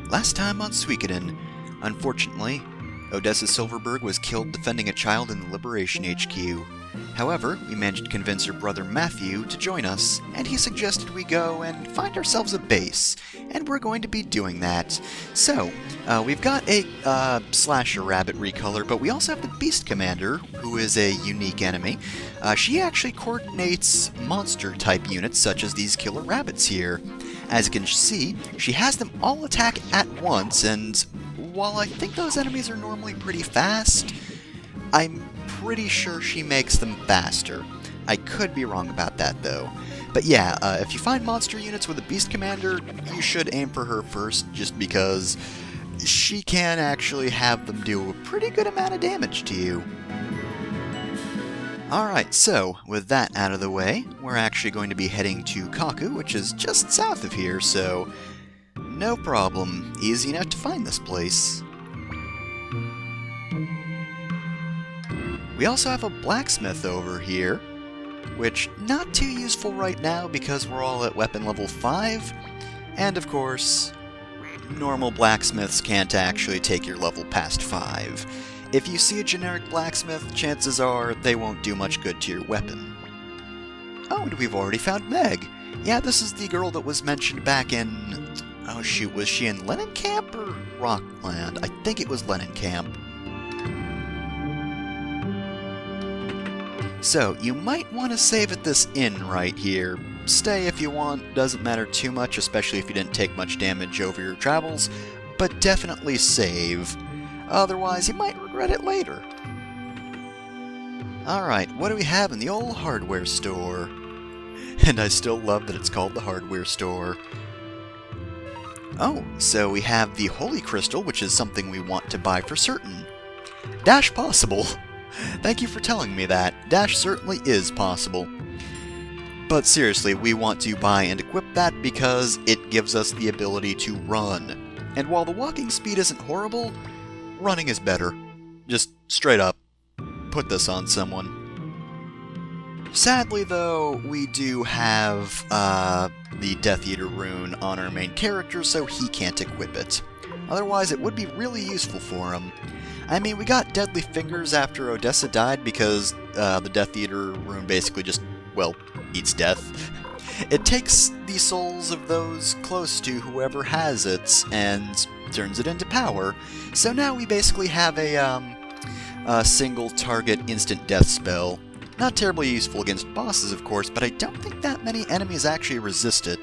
Last time on Suikoden, unfortunately, Odessa Silverberg was killed defending a child in the Liberation HQ. However, we managed to convince her brother Matthew to join us, and he suggested we go and find ourselves a base, and we're going to be doing that. So, we've got a slasher rabbit recolor, but we also have the Beast Commander, who is a unique enemy. She actually coordinates monster-type units such as these killer rabbits here. As you can see, she has them all attack at once, and while I think those enemies are normally pretty fast, I'm pretty sure she makes them faster. I could be wrong about that, though. But yeah, if you find monster units with a Beast Commander, you should aim for her first, just because she can actually have them do a pretty good amount of damage to you. Alright, so, with that out of the way, we're actually going to be heading to Kaku, which is just south of here, so no problem. Easy enough to find this place. We also have a blacksmith over here, which not too useful right now because we're all at weapon level 5, and of course, normal blacksmiths can't actually take your level past 5. If you see a generic blacksmith, chances are they won't do much good to your weapon. Oh, and we've already found Meg. Yeah, this is the girl that was mentioned back in... oh shoot, was she in Lenin Camp or Rockland? I think it was Lenin Camp. So, you might want to save at this inn right here. Stay if you want, doesn't matter too much, especially if you didn't take much damage over your travels, but definitely save. Otherwise, you might regret it later. Alright, what do we have in the old hardware store? And I still love that it's called the hardware store. Oh, so we have the Holy Crystal, which is something we want to buy for certain. Dash possible! Thank you for telling me that. Dash certainly is possible. But seriously, we want to buy and equip that because it gives us the ability to run. And while the walking speed isn't horrible, running is better. Just straight up, put this on someone. Sadly though, we do have the Death Eater rune on our main character, so he can't equip it. Otherwise it would be really useful for him. I mean, we got Deadly Fingers after Odessa died because the Death Eater rune basically just, well, eats death. It takes the souls of those close to whoever has it and turns it into power. So now we basically have a single target instant death spell. Not terribly useful against bosses, of course, but I don't think that many enemies actually resist it.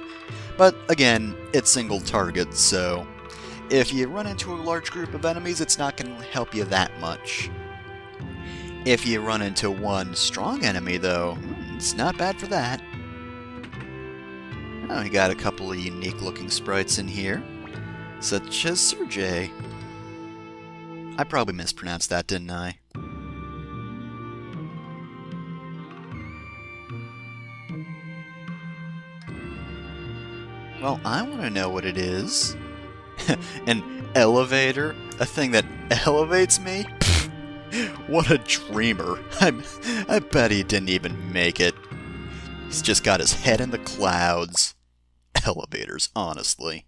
But again, it's single target, so if you run into a large group of enemies, it's not going to help you that much. If you run into one strong enemy, though, it's not bad for that. Oh, we got a couple of unique-looking sprites in here, such as Sergei. I probably mispronounced that, didn't I? Well, I want to know what it is. An elevator? A thing that elevates me? What a dreamer. I bet he didn't even make it. He's just got his head in the clouds. Elevators, honestly.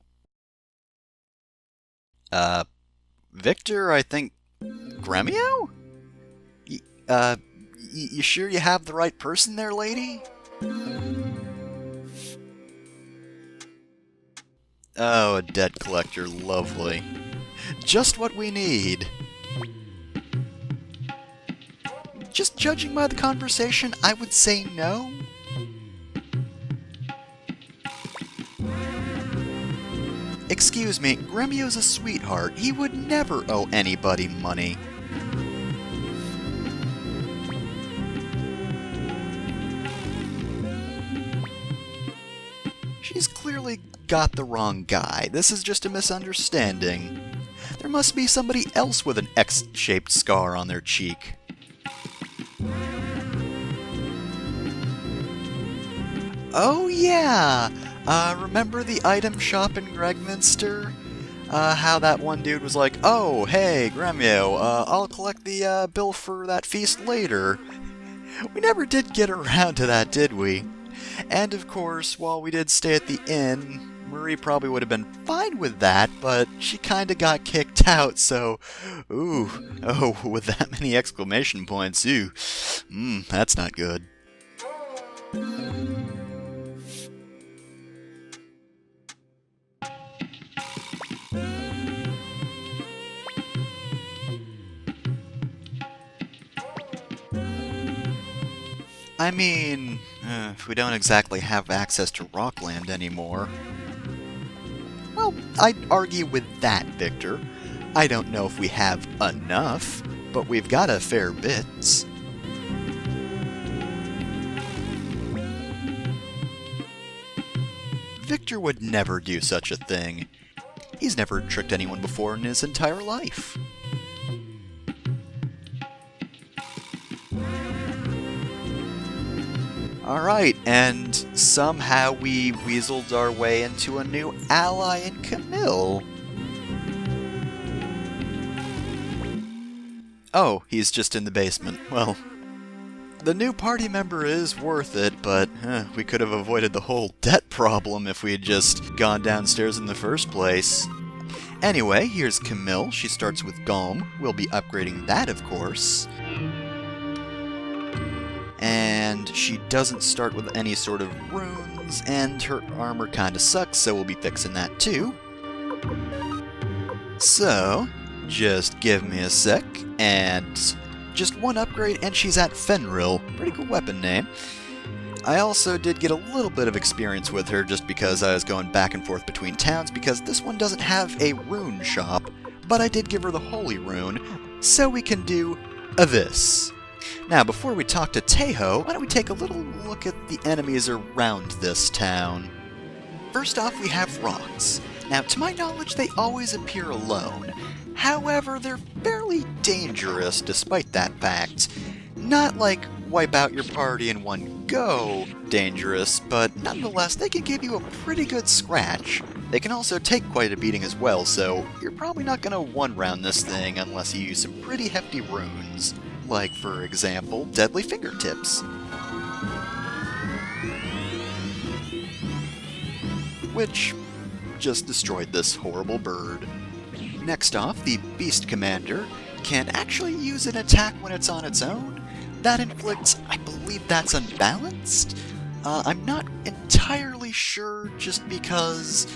Victor, I think... Gremio? You sure you have the right person there, lady? Oh, a debt collector, lovely. Just what we need. Just judging by the conversation, I would say no. Excuse me, Gremio's a sweetheart. He would never owe anybody money. She's clearly got the wrong guy. This is just a misunderstanding. There must be somebody else with an X-shaped scar on their cheek. Oh yeah! Remember the item shop in Gregminster? How that one dude was like, oh, hey, Gremio, I'll collect the bill for that feast later. We never did get around to that, did we? And of course, while we did stay at the inn, Marie probably would have been fine with that, but she kinda got kicked out, so... Ooh, oh, with that many exclamation points, ooh. That's not good. I mean, we don't exactly have access to Rockland anymore. Well, I'd argue with that, Victor. I don't know if we have enough, but we've got a fair bit. Victor would never do such a thing. He's never tricked anyone before in his entire life. Alright, and somehow we weaseled our way into a new ally in Camille. Oh, he's just in the basement. Well, the new party member is worth it, but we could have avoided the whole debt problem if we had just gone downstairs in the first place. Anyway, here's Camille. She starts with Golem. We'll be upgrading that, of course. And she doesn't start with any sort of runes, and her armor kinda sucks, so we'll be fixing that too. So, just give me a sec, and just one upgrade, and she's at Fenrir. Pretty cool weapon name. I also did get a little bit of experience with her just because I was going back and forth between towns, because this one doesn't have a rune shop, but I did give her the Holy Rune, so we can do this. Now, before we talk to Tejo, why don't we take a little look at the enemies around this town. First off, we have rocks. Now, to my knowledge, they always appear alone. However, they're fairly dangerous despite that fact. Not like wipe out your party in one go dangerous, but nonetheless, they can give you a pretty good scratch. They can also take quite a beating as well, so you're probably not going to one-round this thing unless you use some pretty hefty runes. Like, for example, Deadly Fingertips. Which just destroyed this horrible bird. Next off, the Beast Commander can actually use an attack when it's on its own. That inflicts, I believe that's unbalanced? I'm not entirely sure, just because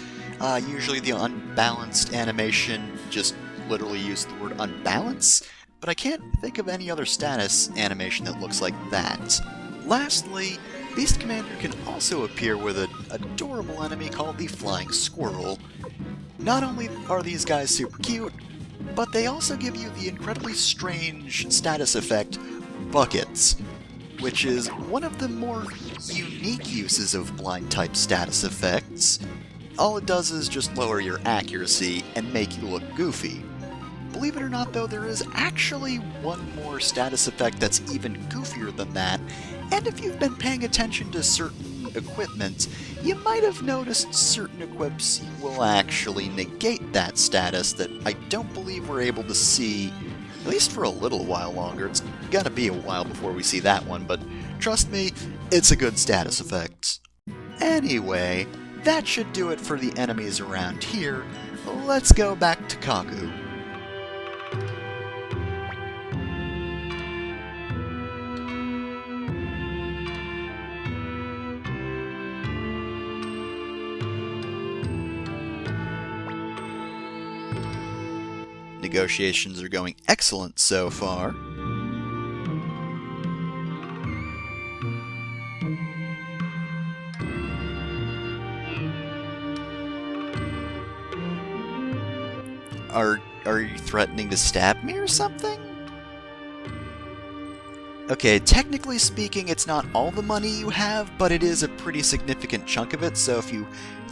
usually the unbalanced animation just literally uses the word unbalance, but I can't think of any other status animation that looks like that. Lastly, Beast Commander can also appear with an adorable enemy called the Flying Squirrel. Not only are these guys super cute, but they also give you the incredibly strange status effect, Buckets, which is one of the more unique uses of blind-type status effects. All it does is just lower your accuracy and make you look goofy. Believe it or not, though, there is actually one more status effect that's even goofier than that, and if you've been paying attention to certain equipment, you might have noticed certain equips will actually negate that status that I don't believe we're able to see, at least for a little while longer. It's gonna be a while before we see that one, but trust me, it's a good status effect. Anyway, that should do it for the enemies around here. Let's go back to Kaku. Negotiations are going excellent so far. Are you threatening to stab me or something? Okay, technically speaking, it's not all the money you have, but it is a pretty significant chunk of it, so if you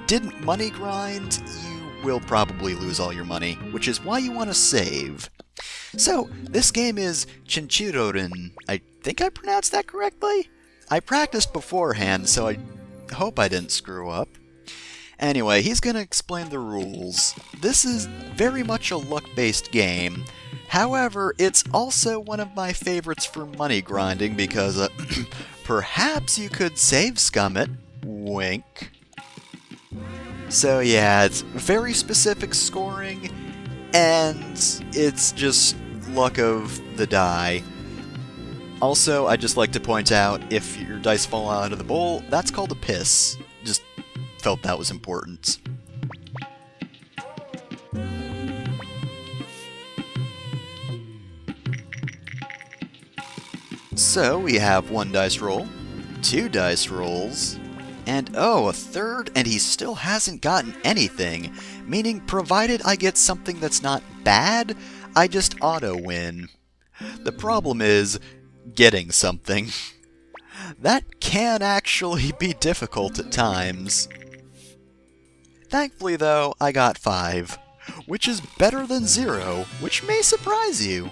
didn't money grind, you will probably lose all your money, which is why you want to save. So, this game is Suikoden. I think I pronounced that correctly? I practiced beforehand, so I hope I didn't screw up. Anyway, he's gonna explain the rules. This is very much a luck-based game. However, it's also one of my favorites for money grinding because, perhaps you could save scum it. Wink. So yeah, it's very specific scoring, and it's just luck of the die. Also, I'd just like to point out, if your dice fall out of the bowl, that's called a piss. Just felt that was important. So, we have 1 dice roll, 2 dice rolls, and oh, a 3rd, and he still hasn't gotten anything, meaning provided I get something that's not bad, I just auto-win. The problem is getting something. That can actually be difficult at times. Thankfully though, I got 5, which is better than 0, which may surprise you.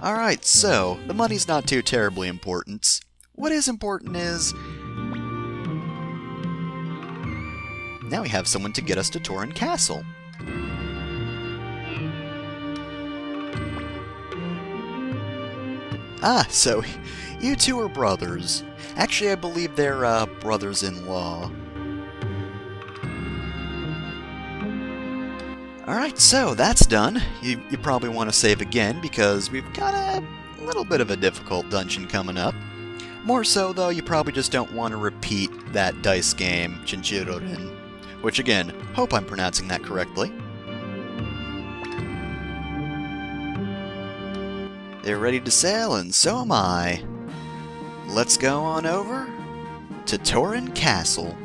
Alright, so, the money's not too terribly important. What is important is... now we have someone to get us to Torin Castle. Ah, so you two are brothers. Actually, I believe they're, brothers-in-law. Alright, so that's done. You probably want to save again, because we've got a little bit of a difficult dungeon coming up. More so, though, you probably just don't want to repeat that dice game, Suikoden, which, again, hope I'm pronouncing that correctly. They're ready to sail, and so am I. Let's go on over to Torin Castle.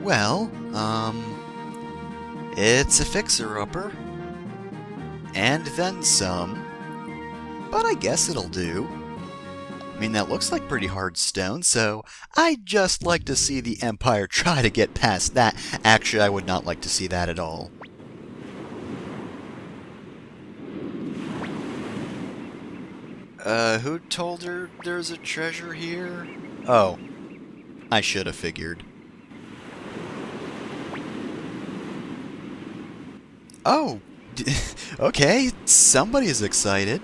Well, it's a fixer-upper. And then some. But I guess it'll do. I mean, that looks like pretty hard stone, so I'd just like to see the Empire try to get past that. Actually, I would not like to see that at all. Who told her there's a treasure here? Oh, I should have figured. Oh, okay, somebody's excited.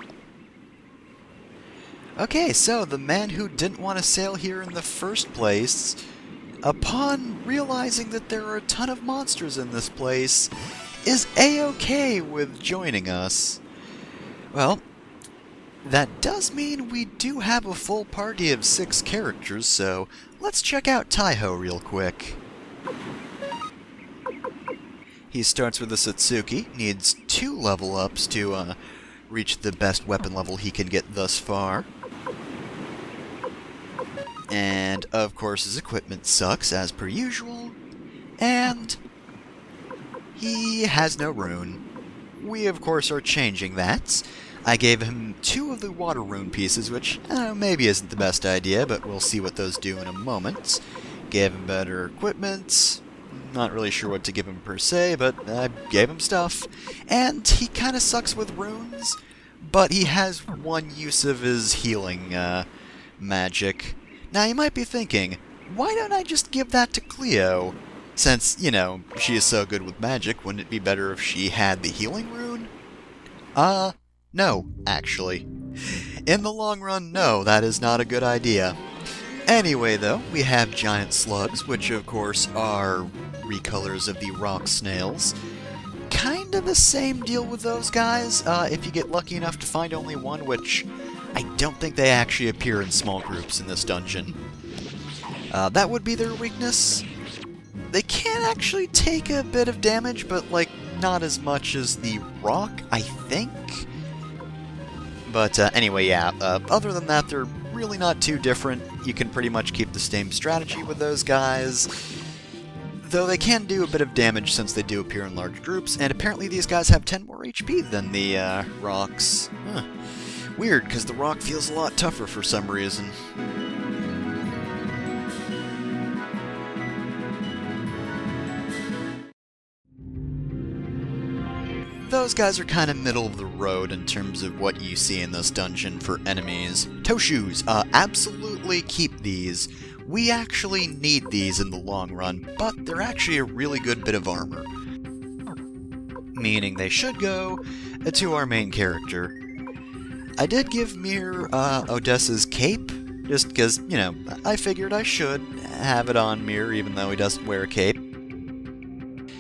Okay, so the man who didn't want to sail here in the first place, upon realizing that there are a ton of monsters in this place, is A-okay with joining us. Well, that does mean we do have a full party of 6 characters, so let's check out Taiho real quick. He starts with a Satsuki, needs 2 level ups to reach the best weapon level he can get thus far. And, of course, his equipment sucks, as per usual. And he has no rune. We, of course, are changing that. I gave him 2 of the water rune pieces, which maybe isn't the best idea, but we'll see what those do in a moment. Gave him better equipment. Not really sure what to give him per se, but I gave him stuff. And he kind of sucks with runes, but he has 1 use of his healing magic. Now you might be thinking, why don't I just give that to Cleo? Since, you know, she is so good with magic, wouldn't it be better if she had the healing rune? No, actually. In the long run, no, that is not a good idea. Anyway, though, we have giant slugs, which of course are recolors of the rock snails. Kinda the same deal with those guys, if you get lucky enough to find only one, which I don't think they actually appear in small groups in this dungeon. That would be their weakness. They can actually take a bit of damage, but, like, not as much as the rock, I think? But anyway, yeah, other than that, they're really not too different. You can pretty much keep the same strategy with those guys. Though they can do a bit of damage since they do appear in large groups, and apparently these guys have 10 more HP than the rocks. Huh. Weird, because the rock feels a lot tougher for some reason. Those guys are kind of middle of the road in terms of what you see in this dungeon for enemies. Toe shoes, absolutely keep these. We actually need these in the long run, but they're actually a really good bit of armor. Meaning they should go to our main character. I did give Mir Odessa's cape, Just because, you know, I figured I should have it on Mir even though he doesn't wear a cape.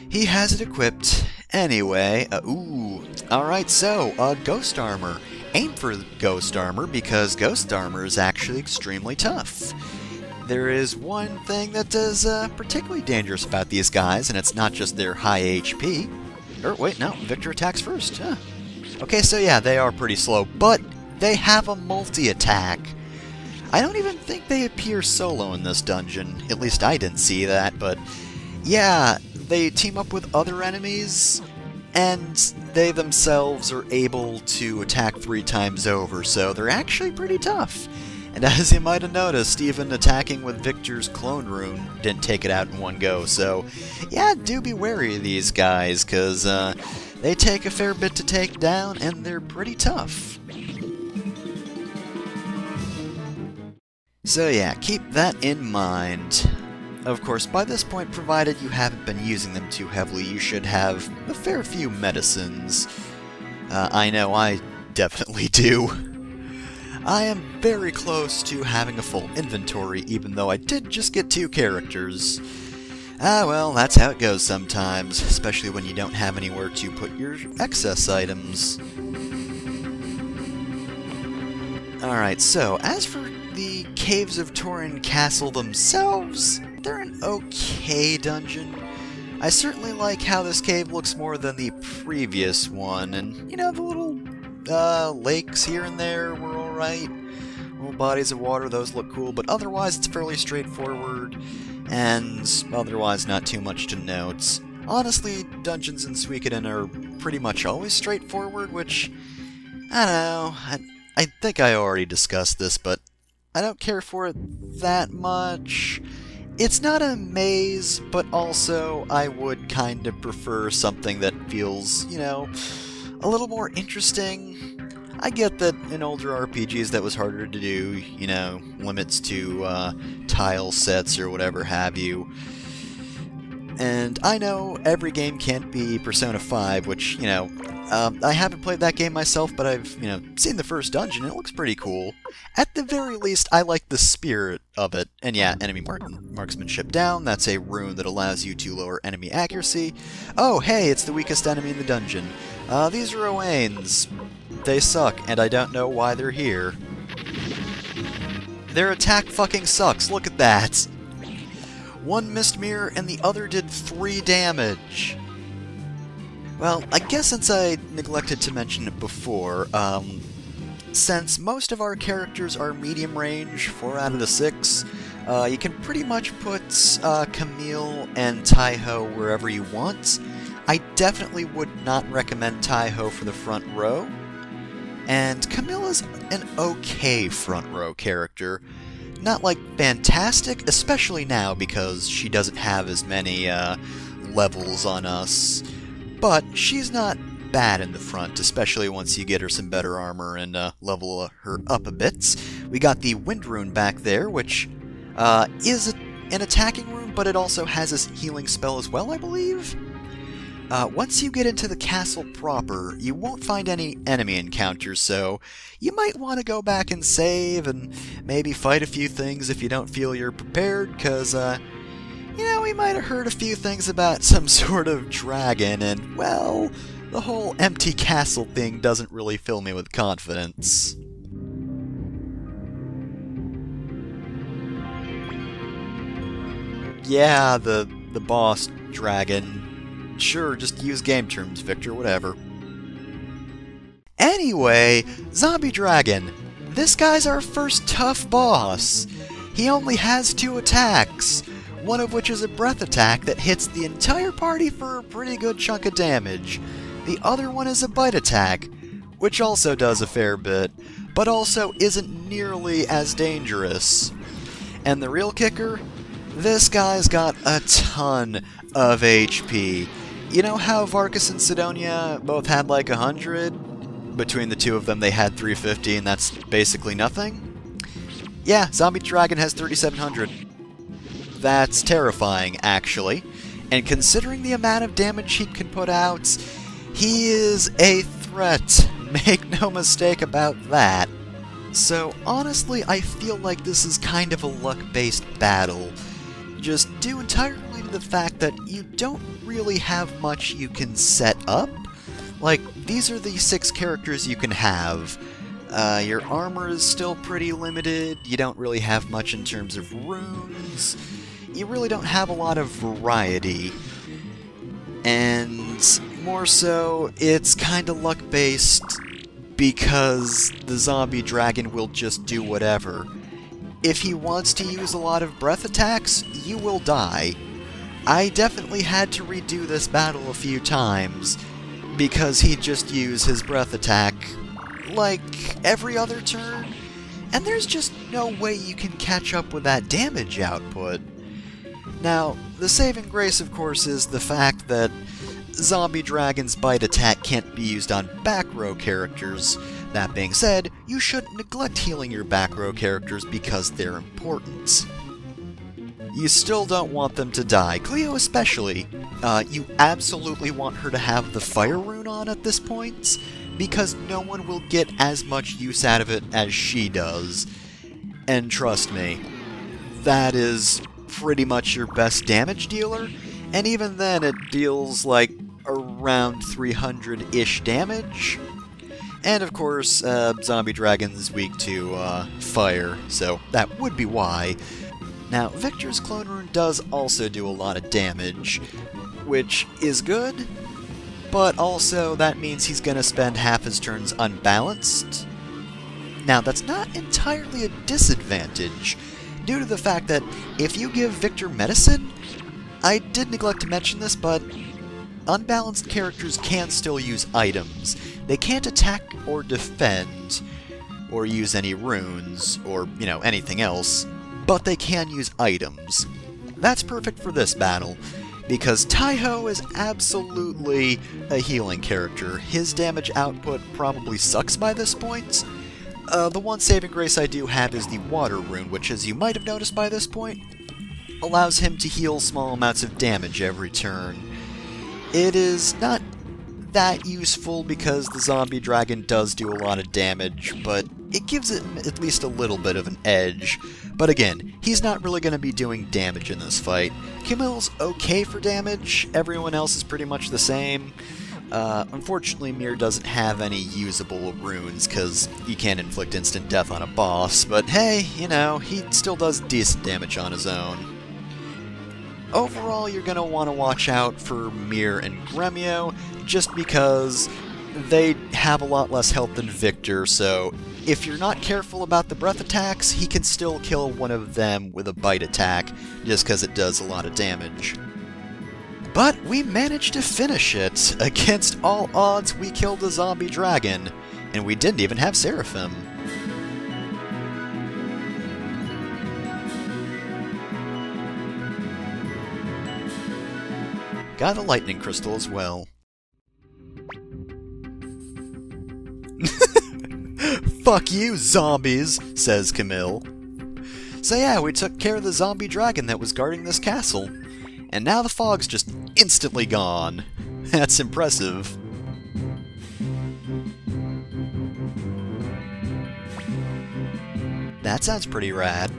He has it equipped. Anyway, alright, so, Ghost Armor. Aim for Ghost Armor because Ghost Armor is actually extremely tough. There is one thing that is particularly dangerous about these guys, and it's not just their high HP. Wait, no, Victor attacks first. Huh. Okay, so yeah, they are pretty slow, but they have a multi-attack. I don't even think they appear solo in this dungeon. At least I didn't see that, but yeah, they team up with other enemies, and they themselves are able to attack 3 times over, so they're actually pretty tough. And as you might have noticed, even attacking with Victor's clone rune didn't take it out in one go, so yeah, do be wary of these guys, because they take a fair bit to take down, and they're pretty tough. So yeah, keep that in mind. Of course, by this point, provided you haven't been using them too heavily, you should have a fair few medicines. I know I definitely do. I am very close to having a full inventory, even though I did just get 2 characters. Ah well, that's how it goes sometimes, especially when you don't have anywhere to put your excess items. Alright, so as for the Caves of Torin Castle themselves, they're an okay dungeon. I certainly like how this cave looks more than the previous one, and, you know, the little lakes here and there were alright. Little bodies of water, those look cool, but otherwise it's fairly straightforward, and otherwise not too much to note. Honestly, dungeons in Suikoden are pretty much always straightforward, which, I don't know, I think I already discussed this, but I don't care for it that much. It's not a maze, but also I would kind of prefer something that feels, you know, a little more interesting. I get that in older RPGs that was harder to do, you know, limits to tile sets or whatever have you. And I know every game can't be Persona 5, which, you know, I haven't played that game myself, but I've, you know, seen the first dungeon, and it looks pretty cool. At the very least, I like the spirit of it. And yeah, enemy marksmanship down, that's a rune that allows you to lower enemy accuracy. Oh, hey, it's the weakest enemy in the dungeon. These are Owains. They suck, and I don't know why they're here. Their attack fucking sucks, look at that! One missed mirror, and the other did 3 damage. Well, I guess since I neglected to mention it before, since most of our characters are medium range, 4 out of the 6, you can pretty much put Camille and Taiho wherever you want. I definitely would not recommend Taiho for the front row, and Camille is an okay front row character. Not, like, fantastic, especially now because she doesn't have as many levels on us. But she's not bad in the front, especially once you get her some better armor and level her up a bit. We got the Wind Rune back there, which is an attacking rune, but it also has a healing spell as well, I believe? Once you get into the castle proper, you won't find any enemy encounters, so you might want to go back and save and maybe fight a few things if you don't feel you're prepared, because, you know, we might have heard a few things about some sort of dragon, and, well, the whole empty castle thing doesn't really fill me with confidence. Yeah, the boss dragon. Sure, just use game terms, Victor, whatever. Anyway, Zombie Dragon. This guy's our first tough boss. He only has 2 attacks, one of which is a breath attack that hits the entire party for a pretty good chunk of damage. The other one is a bite attack, which also does a fair bit, but also isn't nearly as dangerous. And the real kicker? This guy's got a ton of HP. You know how Varkas and Sidonia both had like 100? Between the 2 of them they had 350, and that's basically nothing? Yeah, Zombie Dragon has 3,700. That's terrifying, actually. And considering the amount of damage he can put out, he is a threat. Make no mistake about that. So honestly, I feel like this is kind of a luck-based battle, just due entirely to the fact that you don't really have much you can set up. Like, these are the 6 characters you can have. Your armor is still pretty limited, you don't really have much in terms of runes, you really don't have a lot of variety, and more so, it's kinda luck-based because the zombie dragon will just do whatever. If he wants to use a lot of breath attacks, you will die. I definitely had to redo this battle a few times, because he'd just use his breath attack like every other turn, and there's just no way you can catch up with that damage output. Now, the saving grace, of course, is the fact that Zombie Dragon's bite attack can't be used on back row characters. That being said, you shouldn't neglect healing your back row characters because they're important. You still don't want them to die, Cleo especially. You absolutely want her to have the fire rune on at this point, because no one will get as much use out of it as she does. And trust me, that is pretty much your best damage dealer, and even then it deals like around 300-ish damage. And of course, Zombie Dragon's weak to fire, so that would be why. Now, Victor's Clone Rune does also do a lot of damage, which is good, but also that means he's gonna spend half his turns unbalanced. Now, that's not entirely a disadvantage, due to the fact that if you give Victor medicine, I did neglect to mention this, but unbalanced characters can still use items. They can't attack or defend, or use any runes, or, anything else, but they can use items. That's perfect for this battle, because Taiho is absolutely a healing character. His damage output probably sucks by this point. The one saving grace I do have is the Water Rune, which, as you might have noticed by this point, allows him to heal small amounts of damage every turn. It is not that useful because the zombie dragon does do a lot of damage, but it gives it at least a little bit of an edge. But again, he's not really going to be doing damage in this fight. Camille's okay for damage, everyone else is pretty much the same. Unfortunately, Mir doesn't have any usable runes, because he can't inflict instant death on a boss, but hey, he still does decent damage on his own. Overall, you're going to want to watch out for Mir and Gremio, just because they have a lot less health than Victor, so if you're not careful about the breath attacks, he can still kill one of them with a bite attack, just because it does a lot of damage. But we managed to finish it. Against all odds, we killed a zombie dragon, and we didn't even have Seraphim. Got a lightning crystal as well. Fuck you, zombies, says Camille. So yeah, we took care of the zombie dragon that was guarding this castle. And now the fog's just instantly gone. That's impressive. That sounds pretty rad.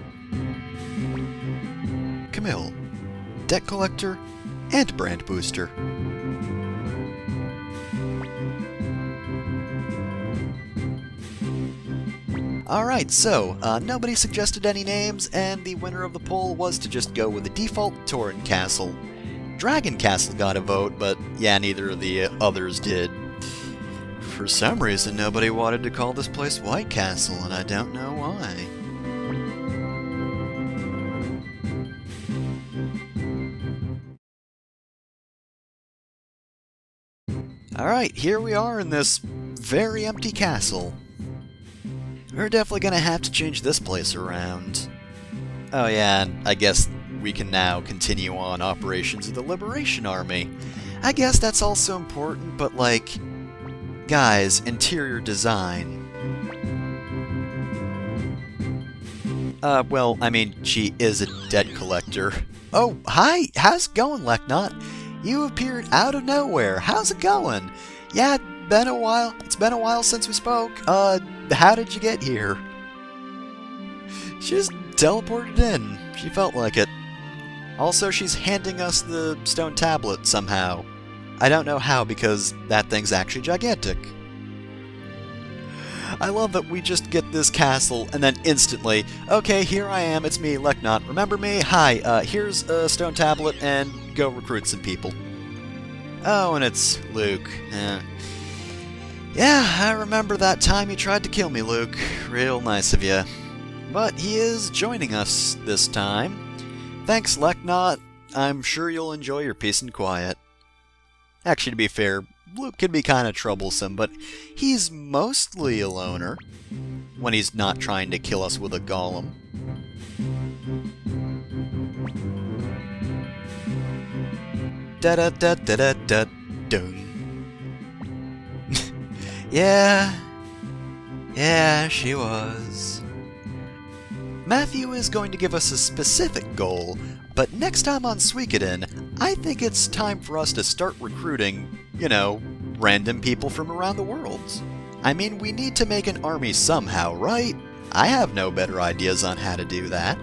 Camille, deck collector, and brand booster. Alright, so, nobody suggested any names, and the winner of the poll was to just go with the default Tauren Castle. Dragon Castle got a vote, but yeah, neither of the others did. For some reason, nobody wanted to call this place White Castle, and I don't know why. Alright, here we are in this very empty castle. We're definitely gonna have to change this place around. Oh yeah, and I guess we can now continue on operations of the Liberation Army. I guess that's also important, but like, guys, interior design. Well, I mean, she is a debt collector. Oh, hi! How's it going, Leknot? You appeared out of nowhere. How's it going? Yeah, it's been a while since we spoke. How did you get here? She just teleported in. She felt like it. Also, she's handing us the stone tablet somehow. I don't know how, because that thing's actually gigantic. I love that we just get this castle, and then instantly, okay, here I am, it's me, Leknot. Remember me? Hi, here's a stone tablet, and go recruit some people. Oh, and it's Luke. Yeah, I remember that time you tried to kill me, Luke. Real nice of you. But he is joining us this time. Thanks, Leknot. I'm sure you'll enjoy your peace and quiet. Actually, to be fair, Luke can be kind of troublesome, but he's mostly a loner when he's not trying to kill us with a golem. Da-da-da-da-da-da-dung. Yeah, she was. Matthew is going to give us a specific goal, but next time on Suikoden, I think it's time for us to start recruiting, random people from around the world. I mean, we need to make an army somehow, right? I have no better ideas on how to do that.